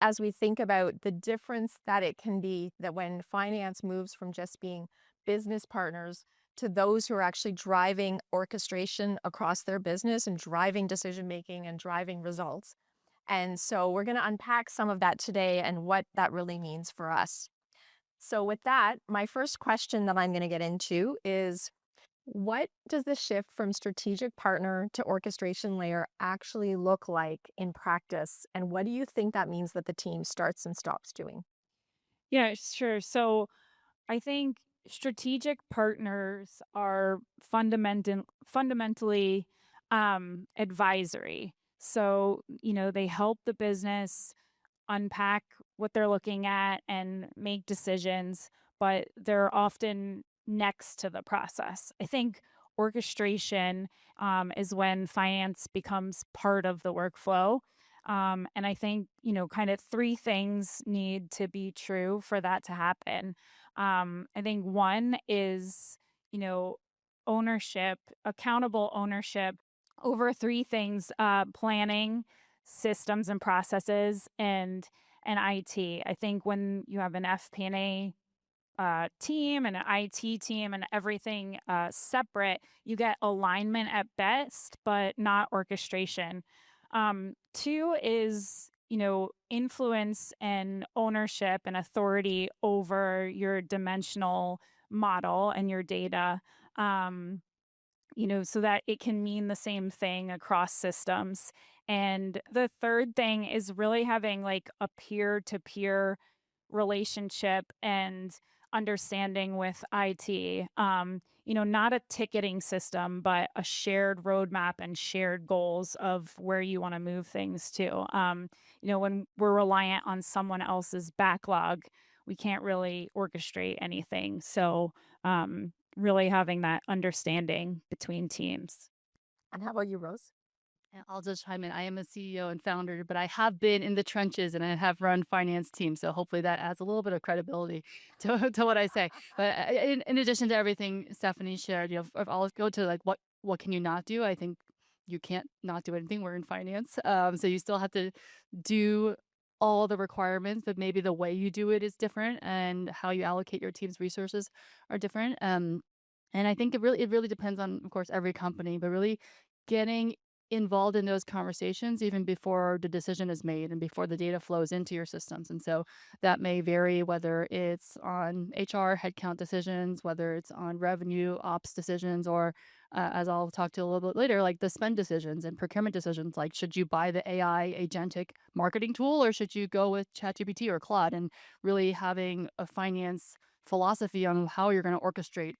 as we think about the difference that it can be that when finance moves from just being business partners to those who are actually driving orchestration across their business and driving decision making and driving results. And so we're going to unpack some of that today and what that really means for us. So, with that, my first question that I'm going to get into is, what does the shift from strategic partner to orchestration layer actually look like in practice? And what do you think that means that the team starts and stops doing? Yeah, sure. So I think strategic partners are fundamentally advisory. So, they help the business unpack what they're looking at and make decisions, but they're often next to the process. I think orchestration is when finance becomes part of the workflow. And I think, kind of three things need to be true for that to happen. I think one is, you know, ownership, accountable ownership over three things: planning, systems and processes, and IT. I think when you have an FP&A team and an IT team and everything separate, you get alignment at best, but not orchestration. Two is, influence and ownership and authority over your dimensional model and your data. So that it can mean the same thing across systems. And the third thing is really having like a peer to peer relationship and understanding with IT. Not a ticketing system, but a shared roadmap and shared goals of where you want to move things to. When we're reliant on someone else's backlog, we can't really orchestrate anything. So, really having that understanding between teams. And how about you, Rose? And I'll just chime in. I am a CEO and founder, but I have been in the trenches and I have run finance teams. So hopefully that adds a little bit of credibility to what I say. But in addition to everything Stephanie shared, if I'll go to like what can you not do? I think you can't not do anything. We're in finance, so you still have to do all the requirements, but maybe the way you do it is different, and how you allocate your team's resources are different. And I think it really depends on, of course, every company, but really getting involved in those conversations even before the decision is made and before the data flows into your systems. And so that may vary whether it's on HR headcount decisions, whether it's on revenue ops decisions, or as I'll talk to a little bit later, like the spend decisions and procurement decisions. Like, should you buy the AI agentic marketing tool or should you go with ChatGPT or Claude? And really having a finance philosophy on how you're going to orchestrate